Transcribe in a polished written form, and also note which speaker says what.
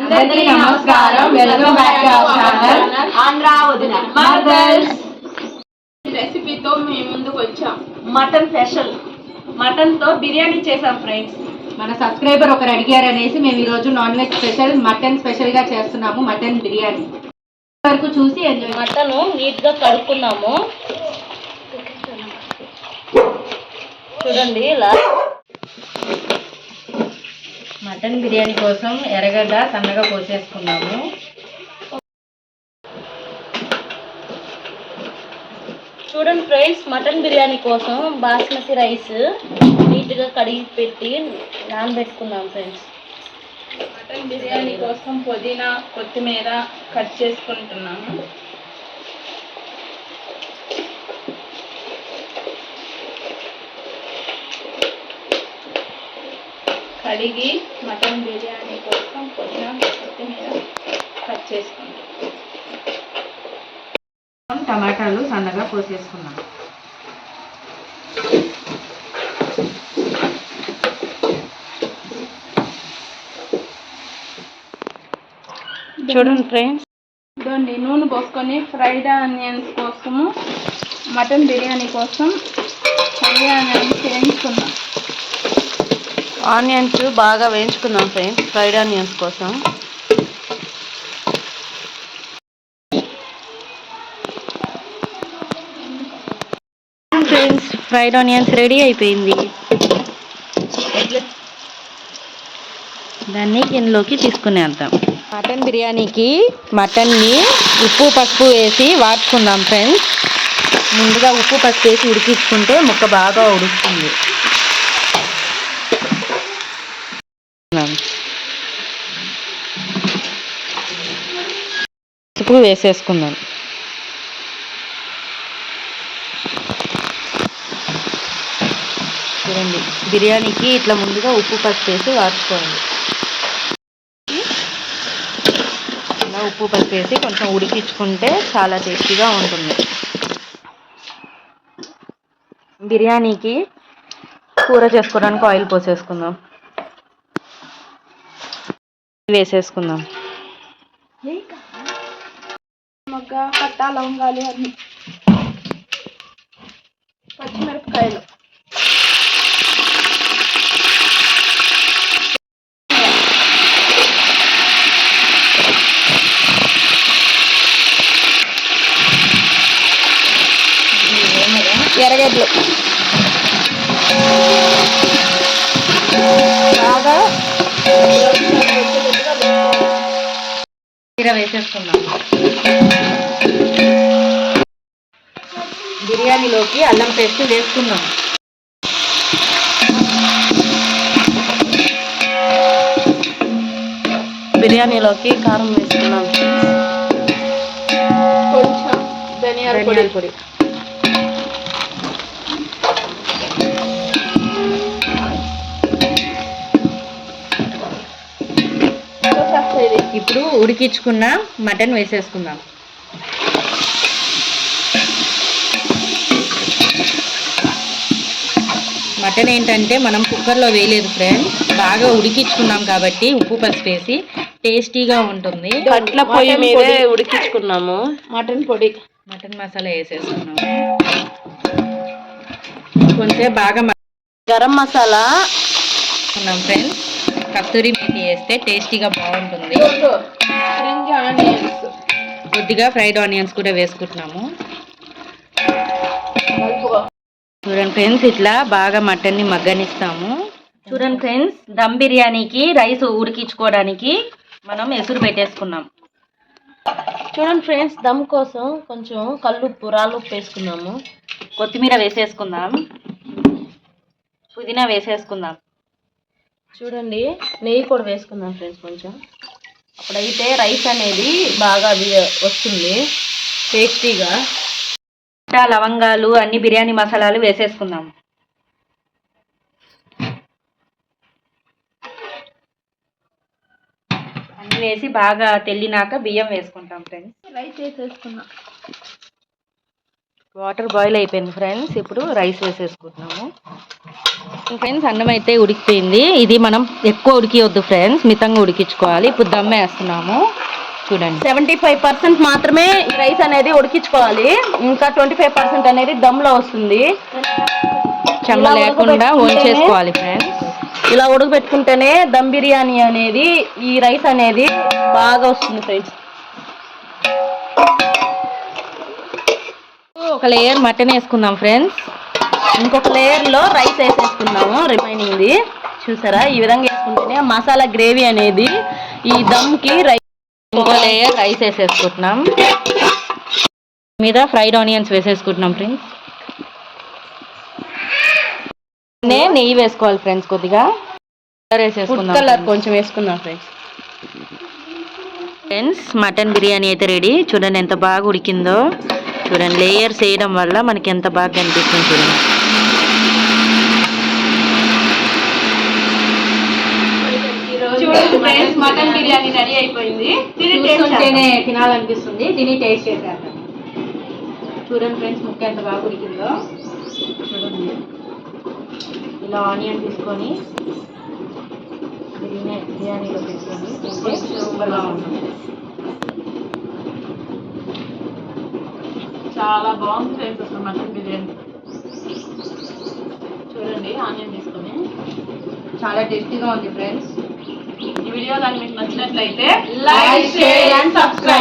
Speaker 1: అందరికీ నమస్కారం. Welcome back to our channel Andhra వదిన మదర్స్.
Speaker 2: రెసిపీతో మేము ముందుకు వచ్చాం.
Speaker 1: మటన్ స్పెషల్, మటన్తో బిర్యానీ చేసాం ఫ్రెండ్స్. మన సబ్స్క్రైబర్ ఒకరు అడిగారు అనేసి మేము ఈరోజు నాన్ వెజ్ స్పెషల్ మటన్ స్పెషల్గా చేస్తున్నాము. మటన్ బిర్యానీ వరకు చూసి ఎంజాయ్. మటన్ నీట్గా కడుక్కున్నాము చూడండి. ఇలా మటన్ బిర్యానీ కోసం ఎర్రగడ్డ సన్నగా కోసేసుకున్నాము. చూడండి ఫ్రెండ్స్, మటన్ బిర్యానీ కోసం బాస్మతి రైస్ నీట్గా కడిగి పెట్టి నానబెట్టుకున్నాం ఫ్రెండ్స్.
Speaker 2: మటన్ బిర్యానీ కోసం పుదీనా కొత్తిమీర కట్ చేసుకుంటున్నాము. కడిగి మటన్ బిర్యానీ కోసం పుదీనా కొత్తిమీర కట్ చేసుకుంటాం.
Speaker 1: టమాటాలు సన్నగా కోసేసుకున్నాం. చూడండి ఫ్రెండ్స్,
Speaker 2: నూనె పోసుకొని ఫ్రైడ్ ఆనియన్స్ కోసము మటన్ బిర్యానీ కోసం ఫ్రైడ్ ఆనియన్స్ వేయించుకున్నాం.
Speaker 1: ఆనియన్స్ బాగా వేయించుకున్నాం ఫ్రెండ్స్ ఫ్రైడ్ ఆనియన్స్ కోసం. ఫ్రెండ్స్, ఫ్రైడ్ ఆనియన్స్ రెడీ అయిపోయింది. దాన్ని గిన్నెలోకి తీసుకునేద్దాం. మటన్ బిర్యానీకి మటన్ని ఉప్పు పసుపు వేసి వాడుకుందాం ఫ్రెండ్స్. ముందుగా ఉప్పు పసుపు వేసి ఉడికించుకుంటే ముక్క బాగా ఉడుకుతుంది. పసుపు వేసేసుకుందాం. చూడండి, బిర్యానీకి ఇట్లా ముందుగా ఉప్పు పసుపు వేసి వాడుకోవాలి. ఇలా ఉప్పు పసుపు వేసి కొంచెం ఉడికించుకుంటే చాలా టేస్టీగా ఉంటుంది. బిర్యానీకి కూర చేసుకోవడానికి ఆయిల్ పోసేసుకుందాం. వేసేసుకుందాం.
Speaker 2: మొగ్గ పట్ట లవంగాలు అన్ని పచ్చిమిరపకాయలు
Speaker 1: ఎర్రగడ్డలు బాగా వేసేసుకున్నాం. బిర్యానీలోకి అల్లం పేస్ట్ వేసుకుందాం. బిర్యానీలోకి కారం వేసుకున్నాం.
Speaker 2: కొంచెం ధనియాల పొడి
Speaker 1: ఇప్పుడు ఉడికించుకున్న మటన్ వేసేసుకుందాం. మటన్ ఏంటంటే మనం కుక్కర్లో వేయలేదు ఫ్రెండ్స్, బాగా ఉడికించుకున్నాం కాబట్టి ఉప్పు పసుపు వేసి టేస్టీగా ఉంటుంది.
Speaker 2: కట్ల పొయ్యి మీదే ఉడికించుకున్నాము. మటన్ పొడి
Speaker 1: మటన్ మసాలా వేసేసుకున్నాము. కొంచెం బాగా
Speaker 2: గరం మసాలా
Speaker 1: ఉన్నాం ఫ్రెండ్స్. కస్తూరి మేతి వేస్తే టేస్టీగా బాగుంటుంది. కొద్దిగా ఫ్రైడ్ ఆనియన్స్ కూడా వేసుకుంటున్నాము. చూడండి ఫ్రెండ్స్, ఇట్లా బాగా మటన్ని మగ్గనిస్తాము. చూడండి ఫ్రెండ్స్, దమ్ బిర్యానీకి రైస్ ఉడికించుకోవడానికి మనం ఎసురు పెట్టేసుకున్నాం.
Speaker 2: చూడండి ఫ్రెండ్స్, దమ్ కోసం కొంచెం కల్లుప్పు రాళ్ళుప్పు వేసుకున్నాము.
Speaker 1: కొత్తిమీర వేసేసుకుందాం. పుదీనా వేసేసుకుందాం.
Speaker 2: చూడండి, నెయ్యి కూడా వేసుకుందాం ఫ్రెండ్స్ కొంచెం. అప్పుడైతే రైస్ అనేది బాగా వస్తుంది టేస్టీగా.
Speaker 1: లవంగాలు అన్ని బిర్యానీ మసాలాలు వేసేసుకుందాం. అన్ని వేసి బాగా తెల్లినాక బియ్యం వేసుకుంటాం ఫ్రెండ్స్.
Speaker 2: రైస్ వేసేసుకున్నాం.
Speaker 1: వాటర్ బాయిల్ అయిపోయింది ఫ్రెండ్స్. ఇప్పుడు రైస్ వేసేసుకుంటున్నాము. ఫ్రెండ్స్ అన్నం అయితే ఉడికిపోయింది. ఇది మనం ఎక్కువ ఉడికియొద్దు ఫ్రెండ్స్, మితంగా ఉడికించుకోవాలి. ఇప్పుడు దమ్ వేస్తున్నాము. చూడండి
Speaker 2: 75% మాత్రమే ఈ రైస్ అనేది ఉడికించుకోవాలి. ఇంకా 25% అనేది దమ్లో వస్తుంది.
Speaker 1: చెమ్మ లేకుండా వంచేసుకోవాలి ఫ్రెండ్స్.
Speaker 2: ఇలా ఉడకబెట్టుకుంటేనే దమ్ బిర్యానీ అనేది, ఈ రైస్ అనేది బాగా వస్తుంది ఫ్రెండ్స్.
Speaker 1: ఒక లేయర్ మటన్ వేసుకుందాం ఫ్రెండ్స్.
Speaker 2: ఇంకొక లేయర్లో రైస్ వేసేసుకున్నాము రిమైనింగ్ది. చూసారా, ఈ విధంగా వేసుకుంటేనే మసాలా గ్రేవీ అనేది ఈ దమ్కి రైస్.
Speaker 1: ఇంకో లేయర్ రైస్ వేసేసుకుంటున్నాం. మీద ఫ్రైడ్ ఆనియన్స్ వేసేసుకుంటున్నాం ఫ్రెండ్స్. నెయ్యి వేసుకోవాలి ఫ్రెండ్స్. కొద్దిగా
Speaker 2: ఫుడ్ కలర్ కొంచెం వేసుకుందాం ఫ్రెండ్స్.
Speaker 1: మటన్ బిర్యానీ అయితే రెడీ. చూడండి ఎంత బాగా ఉడికిందో. చూడండి లేయర్స్ వేయడం వల్ల మనకి ఎంత బాగా కనిపిస్తుంది. చూడండి మటన్ బిర్యానీ రెడీ అయిపోయింది. చూస్తుంటేనే తినాలనిపిస్తుంది. తిని టేస్ట్ చేసేద్దాం. చూడండి ఫ్రెండ్స్ ముక్క ఎంత బాగా ఉడికిందో. చూడండి ఇలా ఆనియన్ తీసుకొని బిర్యానీలో తీసుకొని తింటే సూపర్గా ఉంటుంది. చాలా బాగుంది ఫ్రెండ్స్ అసలు మటన్ బిర్యానీ. చూడండి ఆనియన్ తీసుకొని చాలా టేస్టీగా ఉంది ఫ్రెండ్స్. ఈ వీడియో కానీ మీకు నచ్చినట్లయితే లైక్, షేర్ అండ్ సబ్స్క్రైబ్.